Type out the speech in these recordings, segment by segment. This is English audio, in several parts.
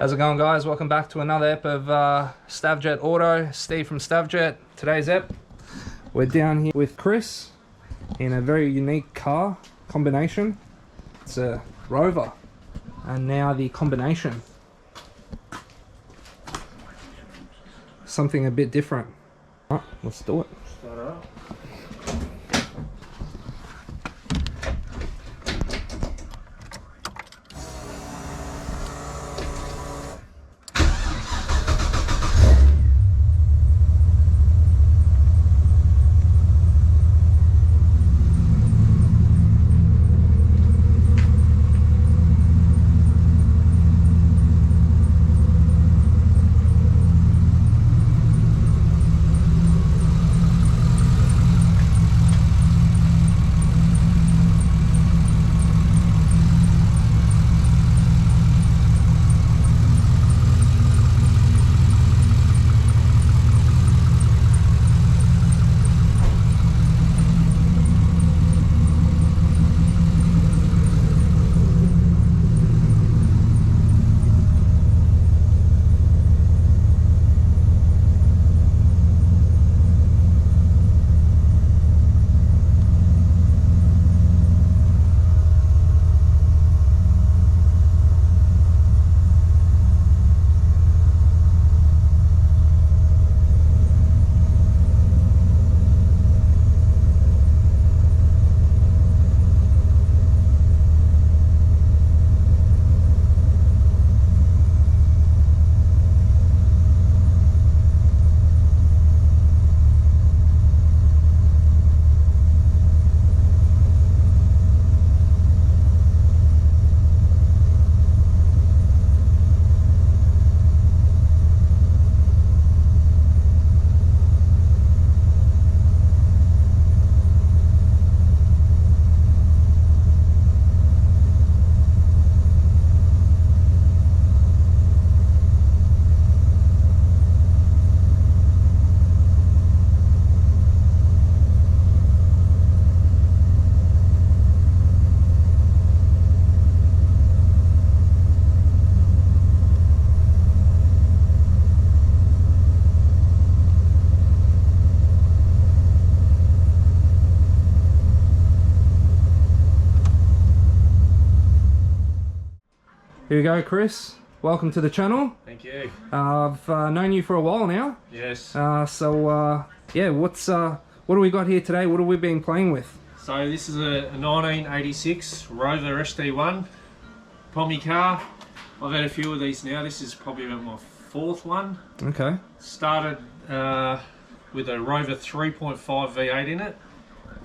How's it going, guys? Welcome back to another ep of Stavjet Auto. Steve from Stavjet. Today's ep, we're down here with Chris in a very unique car combination. It's a Rover, and now the combination, something a bit different. All right, let's do it. Start it up. Here we go, Chris. Welcome to the channel. Thank you. I've known you for a while now. Yes. Yeah, what do we got here today? What have we been playing with? So this is a 1986 Rover SD1 Pommy car. I've had a few of these now. This is probably about my fourth one. Okay. Started with a Rover 3.5 V8 in it.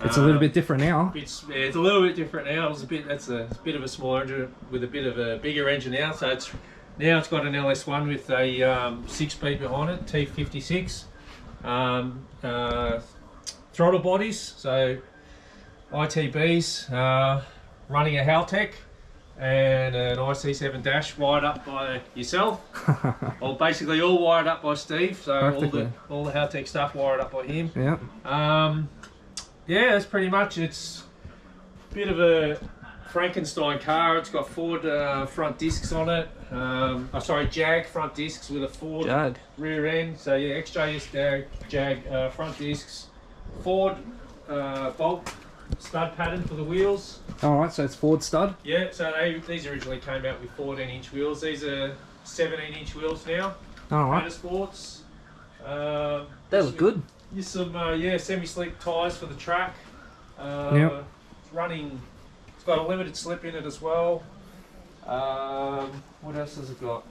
It's a little bit different now. It's a little bit different now. It's a bit of a smaller engine with a bit of a bigger engine now. So it's got an LS1 with a 6-speed behind it, T56. Throttle bodies, so ITBs, running a Haltech and an IC7 dash wired up by yourself. Well, basically all wired up by Steve. So all the Haltech stuff wired up by him. Yeah. Yeah, that's pretty much. It's a bit of a Frankenstein car. It's got Ford front discs on it. Sorry, Jag front discs with a Ford rear end. So yeah, XJS Jag front discs. Ford bolt stud pattern for the wheels. All right, so it's Ford stud. Yeah, so these originally came out with 14-inch wheels. These are 17-inch wheels now. All right. Motorsports. That was good. Use some semi-slick tyres for the track. Yep. It's got a limited slip in it as well. What else has it got?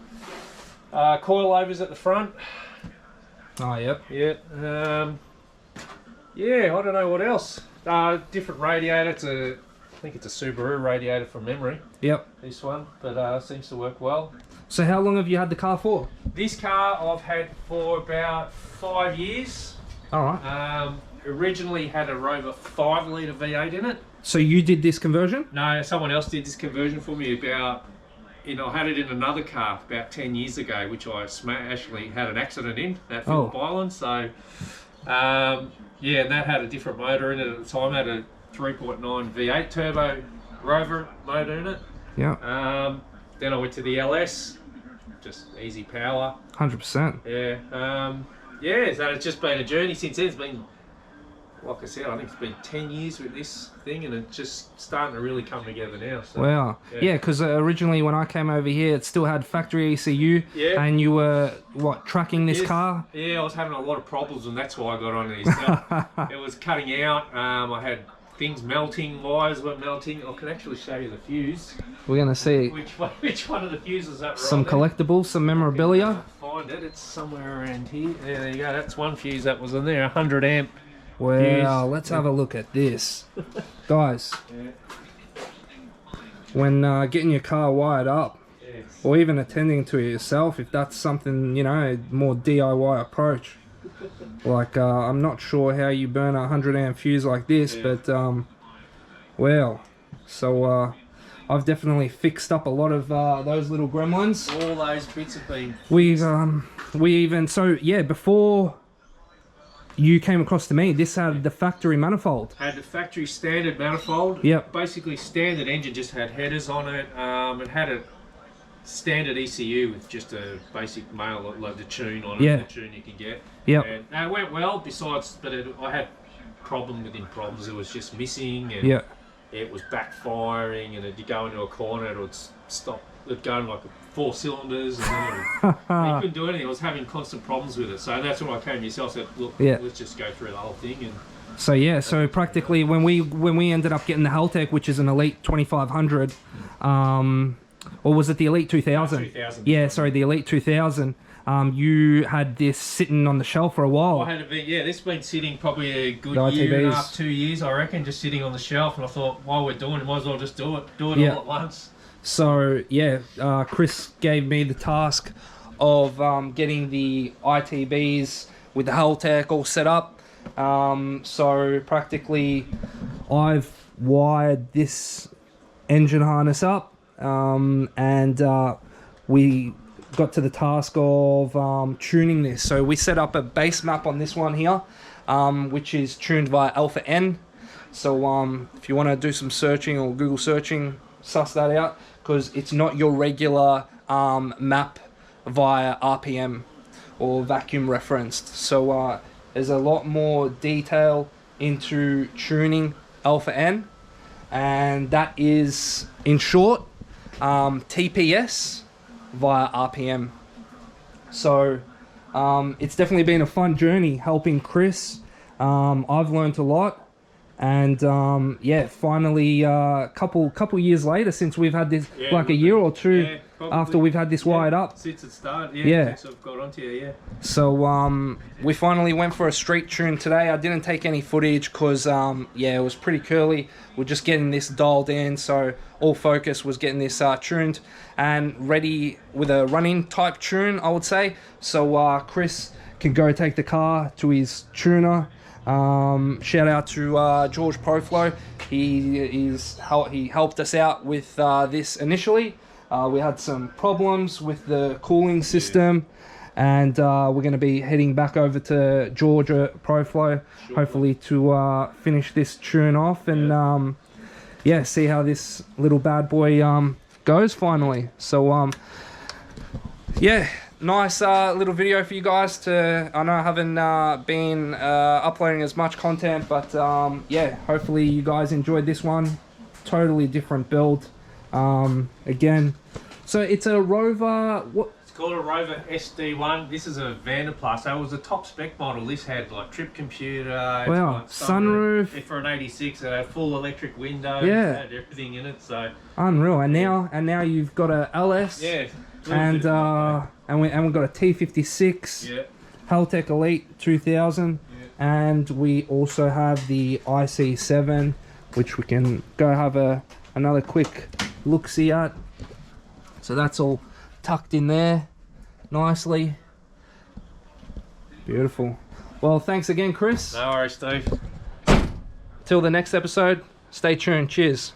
Coilovers at the front. Oh, yep. Yeah. Yeah, I don't know what else. Different radiator. I think it's a Subaru radiator from memory. Yep. This one, but seems to work well. So how long have you had the car for? This car I've had for about 5 years. All right. Originally had a Rover 5-litre V8 in it. So you did this conversion? No, someone else did this conversion for me I had it in another car about 10 years ago, which I actually had an accident in at Phillip Island. So, yeah, and that had a different motor in it at the time. It had a 3.9 V8 turbo Rover motor in it. Yeah. Then I went to the LS, just easy power. 100%. Yeah. Yeah, so it's just been a journey since then. It's been, like I said, I think it's been 10 years with this thing, and it's just starting to really come together now. So, wow. Yeah, because originally when I came over here, it still had factory ECU, yeah. and you were, what, tracking this car? Yeah, I was having a lot of problems, and that's why I got on this. It was cutting out. I had things melting, wires were melting. I can actually show you the fuse. We're going to see which one of the fuses that were some on there. collectibles, some memorabilia. Find it, it's somewhere around here. Yeah, there you go, that's one fuse that was in there, 100 amp. Wow, let's have a look at this. Guys, when getting your car wired up, or even attending to it yourself, if that's something, you know, more DIY approach. Like, I'm not sure how you burn a 100 amp fuse like this, but, well, so, I've definitely fixed up a lot of those little gremlins. All those bits have been... We even, so, yeah, before you came across to me, this had the factory manifold. Had the factory standard manifold. Yep. Basically, standard engine, just had headers on it. It had a standard ECU with just a basic male like the tune on it, the tune you can get. Yep. And it went well, besides, but I had problem within problems. It was just missing, and it was backfiring, and it'd go into a corner, it would stop. It'd go like 4 cylinders, and then you couldn't do anything. I was having constant problems with it, so that's when I came to yourself. Said, look, let's just go through the whole thing. And so yeah, so practically when we ended up getting the Haltech, which is an Elite 2500, or was it the Elite 2000? 2000. Yeah, sorry, the Elite 2000. You had this sitting on the shelf for a while. I had it, yeah, this has been sitting probably a good year and a half, 2 years, I reckon, just sitting on the shelf. And I thought, while we're doing it, might as well just do it all at once. So yeah, Chris gave me the task of getting the ITBs with the Haltech all set up. So practically, I've wired this engine harness up, and we got to the task of tuning this. So we set up a base map on this one here, which is tuned via Alpha N. So if you want to do some searching or Google searching, suss that out, because it's not your regular map via RPM or vacuum referenced. So there's a lot more detail into tuning Alpha N, and that is, in short, TPS via RPM. So it's definitely been a fun journey helping Chris. I've learned a lot. And yeah, finally, couple years later, since we've had this, like a year or two after we've had this wired up. Since it started, since I've got onto you, So we finally went for a street tune today. I didn't take any footage because it was pretty curly. We're just getting this dialed in, so all focus was getting this tuned and ready with a running type tune, I would say. So Chris can go take the car to his tuner. Shout out to George Proflow. He helped us out with this initially. We had some problems with the cooling system, and we're going to be heading back over to George Proflow, hopefully to finish this tune off and see how this little bad boy goes finally. So nice little video for you guys to... I know I haven't been uploading as much content, but hopefully you guys enjoyed this one. Totally different build. Again, so it's a Rover... What? It's called a Rover SD1. This is a Vanderplus. So it was a top spec model. This had like trip computer. Wow, sunroof. For an 86, it had full electric windows. Yeah. It had everything in it. So unreal. And now you've got a LS. Yeah. And we've got a T56 Haltech Elite 2000, and we also have the IC7, which we can go have another quick look-see at. So that's all tucked in there nicely. Beautiful. Well, thanks again, Chris. No worries, Steve. Till the next episode, stay tuned. Cheers.